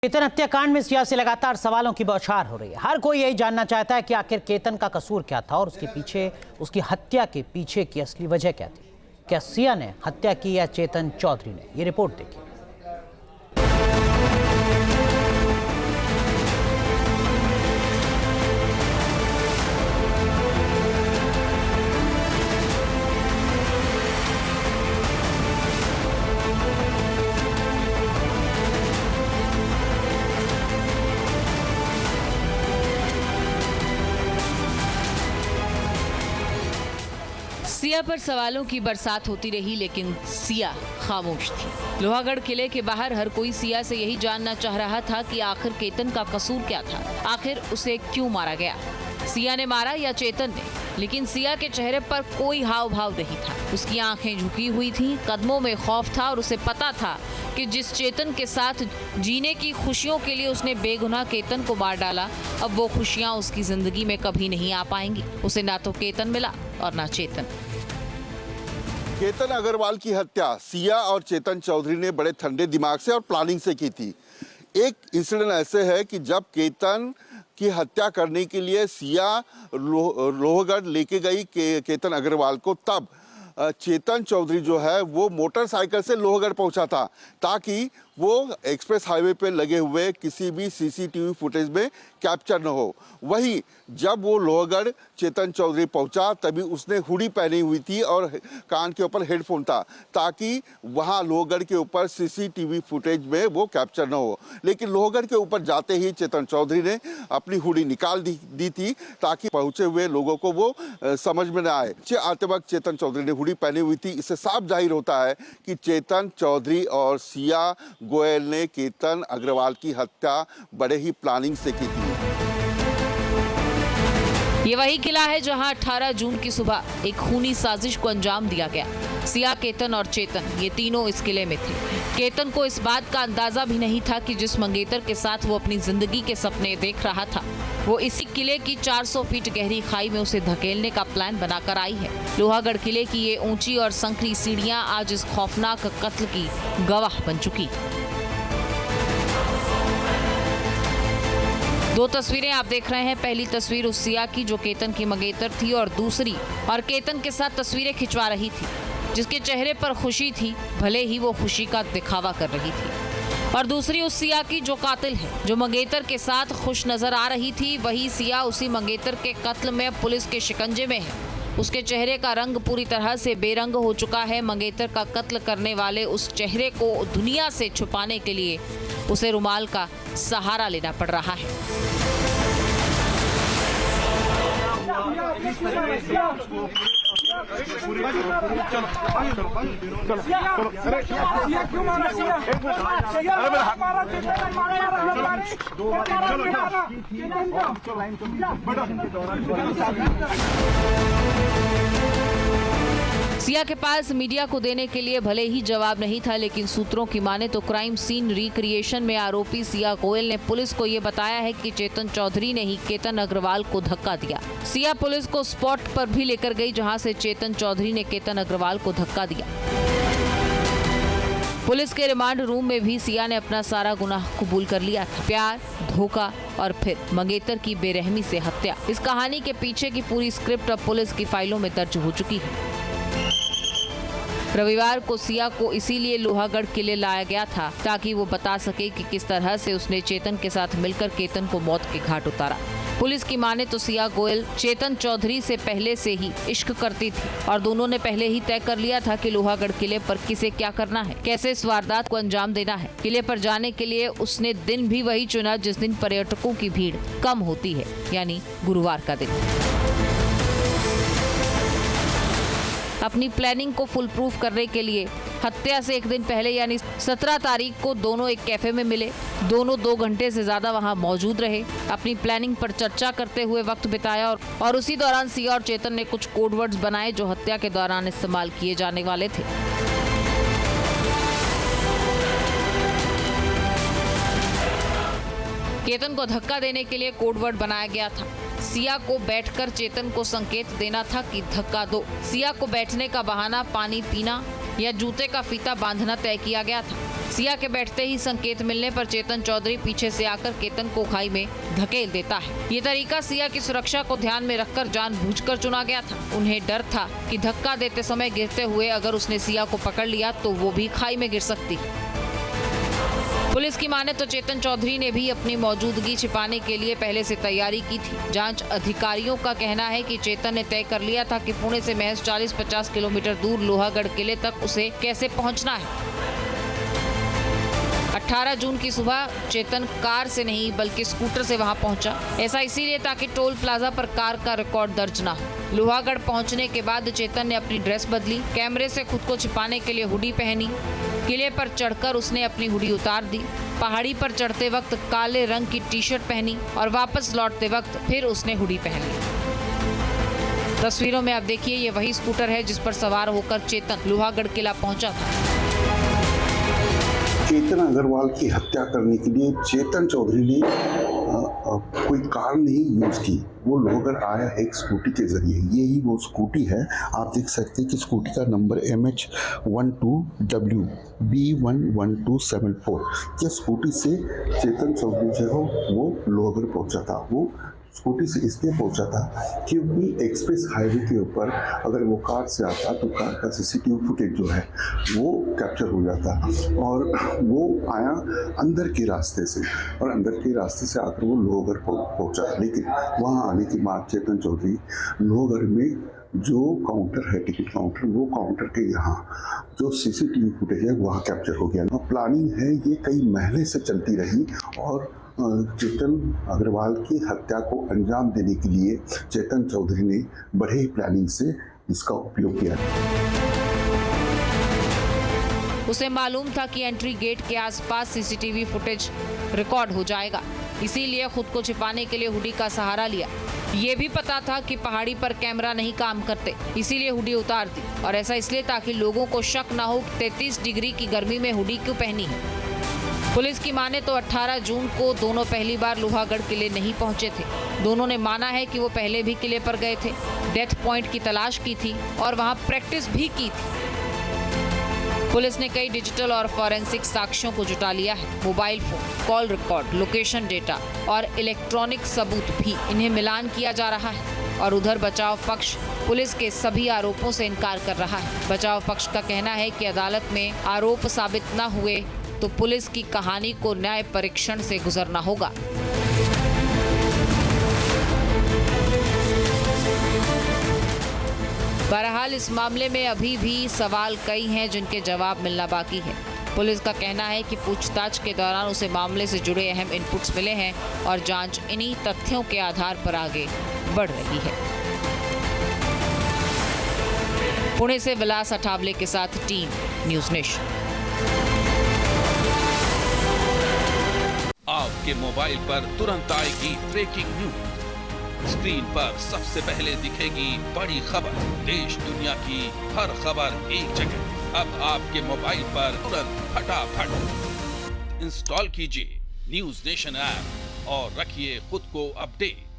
केतन हत्याकांड में सिया से लगातार सवालों की बौछार हो रही है। हर कोई यही जानना चाहता है कि आखिर केतन का कसूर क्या था और उसकी हत्या के पीछे की असली वजह क्या थी। क्या सिया ने हत्या की या चेतन चौधरी ने? ये रिपोर्ट देखिए। सिया पर सवालों की बरसात होती रही, लेकिन सिया खामोश थी। लोहागढ़ किले के बाहर हर कोई सिया से यही जानना चाह रहा था कि आखिर केतन का कसूर क्या था, आखिर उसे क्यों मारा गया। सिया ने मारा या चेतन ने? लेकिन सिया के चेहरे पर कोई हाव भाव नहीं था। उसकी आंखें झुकी हुई थीं, कदमों में खौफ था और उसे पता था कि जिस चेतन के साथ जीने की खुशियों के लिए उसने बेगुनाह केतन को मार डाला, अब वो खुशियां उसकी जिंदगी में कभी नहीं आ पाएंगी। उसे ना तो केतन मिला और ना चेतन। केतन अग्रवाल की हत्या सिया और चेतन चौधरी ने बड़े ठंडे दिमाग से और प्लानिंग से की थी। एक इंसिडेंट ऐसे है कि जब केतन की हत्या करने के लिए सिया लोहगढ़ लेके गई केतन अग्रवाल को, तब चेतन चौधरी जो है वो मोटरसाइकिल से लोहगढ़ पहुंचा था ताकि वो एक्सप्रेस हाईवे पे लगे हुए किसी भी सीसीटीवी फुटेज में कैप्चर न हो। वहीं जब वो लोहगढ़ चेतन चौधरी पहुंचा तभी उसने हुडी पहनी हुई थी और कान के ऊपर हेडफोन था ताकि वहां लोहगढ़ के ऊपर सीसीटीवी फुटेज में वो कैप्चर न हो। लेकिन लोहगढ़ के ऊपर जाते ही चेतन चौधरी ने अपनी हुडी निकाल दी थी ताकि पहुंचे हुए लोगों को वो समझ में न आए। आते वक्त चेतन चौधरी ने हुडी पहनी हुई थी। इससे साफ जाहिर होता है कि चेतन चौधरी और सिया गोयल ने केतन अग्रवाल की हत्या बड़े ही प्लानिंग से की थी। ये वही किला है जहां 18 जून की सुबह एक खूनी साजिश को अंजाम दिया गया। सिया, केतन और चेतन, ये तीनों इस किले में थे। केतन को इस बात का अंदाजा भी नहीं था कि जिस मंगेतर के साथ वो अपनी जिंदगी के सपने देख रहा था, वो इसी किले की 400 फीट गहरी खाई में उसे धकेलने का प्लान बनाकर आई है। लोहागढ़ किले की ये ऊंची और संकरी सीढ़ियां आज इस खौफनाक कत्ल की गवाह बन चुकी। दो तस्वीरें आप देख रहे हैं। पहली तस्वीर उस सिया की जो केतन की मंगेतर थी और दूसरी और केतन के साथ तस्वीरें खिंचवा रही थी, जिसके चेहरे पर खुशी थी, भले ही वो खुशी का दिखावा कर रही थी। और दूसरी उस सिया की जो कातिल है, जो मंगेतर के साथ खुश नजर आ रही थी। वही सिया उसी मंगेतर के कत्ल में पुलिस के शिकंजे में है। उसके चेहरे का रंग पूरी तरह से बेरंग हो चुका है। मंगेतर का कत्ल करने वाले उस चेहरे को दुनिया से छुपाने के लिए उसे रुमाल का सहारा लेना पड़ रहा है। सिया के पास मीडिया को देने के लिए भले ही जवाब नहीं था, लेकिन सूत्रों की माने तो क्राइम सीन रिक्रिएशन में आरोपी सिया गोयल ने पुलिस को ये बताया है कि चेतन चौधरी ने ही केतन अग्रवाल को धक्का दिया। सिया पुलिस को स्पॉट पर भी लेकर गई जहां से चेतन चौधरी ने केतन अग्रवाल को धक्का दिया। पुलिस के रिमांड रूम में भी सिया ने अपना सारा गुनाह कबूल कर लिया था। प्यार, धोखा और फिर मंगेतर की बेरहमी से हत्या। इस कहानी के पीछे की पूरी स्क्रिप्ट अब पुलिस की फाइलों में दर्ज हो चुकी है। रविवार को सिया को इसीलिए लोहागढ़ किले लाया गया था ताकि वो बता सके कि किस तरह से उसने चेतन के साथ मिलकर केतन को मौत के घाट उतारा। पुलिस की माने तो सिया गोयल चेतन चौधरी से पहले से ही इश्क करती थी और दोनों ने पहले ही तय कर लिया था कि लोहागढ़ किले पर किसे क्या करना है, कैसे इस वारदात को अंजाम देना है। किले पर जाने के लिए उसने दिन भी वही चुना जिस दिन पर्यटकों की भीड़ कम होती है, यानी गुरुवार का दिन। अपनी प्लानिंग को फुल प्रूफ करने के लिए हत्या से एक दिन पहले यानी 17 तारीख को दोनों एक कैफे में मिले। दोनों 2 घंटे से ज्यादा वहां मौजूद रहे, अपनी प्लानिंग पर चर्चा करते हुए वक्त बिताया और उसी दौरान सिया और चेतन ने कुछ कोड वर्ड्स बनाए जो हत्या के दौरान इस्तेमाल किए जाने वाले थे। केतन को धक्का देने के लिए कोड वर्ड बनाया गया था। सिया को बैठकर चेतन को संकेत देना था कि धक्का दो। सिया को बैठने का बहाना पानी पीना या जूते का फीता बांधना तय किया गया था। सिया के बैठते ही संकेत मिलने पर चेतन चौधरी पीछे से आकर केतन को खाई में धकेल देता है। ये तरीका सिया की सुरक्षा को ध्यान में रखकर जानबूझकर चुना गया था। उन्हें डर था कि धक्का देते समय गिरते हुए अगर उसने सिया को पकड़ लिया तो वो भी खाई में गिर सकती। पुलिस की माने तो चेतन चौधरी ने भी अपनी मौजूदगी छिपाने के लिए पहले से तैयारी की थी। जांच अधिकारियों का कहना है कि चेतन ने तय कर लिया था कि पुणे से महज 40-50 किलोमीटर दूर लोहागढ़ किले तक उसे कैसे पहुंचना है। 18 जून की सुबह चेतन कार से नहीं बल्कि स्कूटर से वहां पहुंचा। ऐसा इसीलिए ताकि टोल प्लाजा पर कार का रिकॉर्ड दर्ज ना हो। लोहागढ़ पहुंचने के बाद चेतन ने अपनी ड्रेस बदली, कैमरे से खुद को छिपाने के लिए हुडी पहनी। किले पर चढ़कर उसने अपनी हुडी उतार दी। पहाड़ी पर चढ़ते वक्त काले रंग की टी-शर्ट पहनी और वापस लौटते वक्त फिर उसने हुडी पहन ली। तस्वीरों में आप देखिए, ये वही स्कूटर है जिस पर सवार होकर चेतन लोहागढ़ किला पहुंचा था। केतन अग्रवाल की हत्या करने के लिए चेतन चौधरी ने कोई कार नहीं यूज की। वो लोहागढ़ आया एक स्कूटी के जरिए। ये ही वो स्कूटी है। आप देख सकते हैं कि स्कूटी का नंबर MH12W B11274। ये स्कूटी से चेतन चौधरी जो है वो लोहागढ़ पहुंचा था। वो स्कूटी से इसलिए पहुंचा था क्योंकि एक्सप्रेस हाईवे के ऊपर अगर वो कार से आता तो कार का CCTV फुटेज जो है वो कैप्चर हो जाता और वो आया अंदर के रास्ते से और अंदर के रास्ते से आकर वो लोहागढ़ पहुंचा। लेकिन वहाँ आने के बाद चेतन चौधरी लोहागढ़ में जो काउंटर है, टिकट काउंटर, वो काउंटर के यहाँ जो CCTV फुटेज है वहाँ कैप्चर हो गया। प्लानिंग है ये कई महीने से चलती रही और चेतन अग्रवाल की हत्या को अंजाम देने के लिए चेतन चौधरी ने बड़े ही प्लानिंग से इसका उपयोग किया। उसे मालूम था कि एंट्री गेट के आसपास CCTV फुटेज रिकॉर्ड हो जाएगा, इसीलिए खुद को छिपाने के लिए हुडी का सहारा लिया। ये भी पता था कि पहाड़ी पर कैमरा नहीं काम करते, इसीलिए हुडी उतार दी और ऐसा इसलिए ताकि लोगों को शक न हो कि 33 डिग्री की गर्मी में हुडी क्यों पहनी है। पुलिस की माने तो 18 जून को दोनों पहली बार लोहागढ़ किले नहीं पहुंचे थे। दोनों ने माना है कि वो पहले भी किले पर गए थे, डेथ पॉइंट की तलाश की थी और वहां प्रैक्टिस भी की थी। पुलिस ने कई डिजिटल और फॉरेंसिक साक्ष्यों को जुटा लिया है। Mobile phone, call record, location data और इलेक्ट्रॉनिक सबूत भी इन्हें मिलान किया जा रहा है। और उधर बचाव पक्ष पुलिस के सभी आरोपों से इनकार कर रहा है। बचाव पक्ष का कहना है कि अदालत में आरोप साबित न हुए तो पुलिस की कहानी को न्याय परीक्षण से गुजरना होगा। बहरहाल इस मामले में अभी भी सवाल कई हैं जिनके जवाब मिलना बाकी है। पुलिस का कहना है कि पूछताछ के दौरान उसे मामले से जुड़े अहम इनपुट्स मिले हैं और जांच इन्हीं तथ्यों के आधार पर आगे बढ़ रही है। पुणे से विलास अठावले के साथ टीम न्यूज़ नेशन। आपके मोबाइल पर तुरंत आएगी ब्रेकिंग न्यूज। स्क्रीन पर सबसे पहले दिखेगी बड़ी खबर। देश दुनिया की हर खबर एक जगह। अब आपके मोबाइल पर तुरंत फटाफट इंस्टॉल कीजिए न्यूज़ नेशन ऐप और रखिए खुद को अपडेट।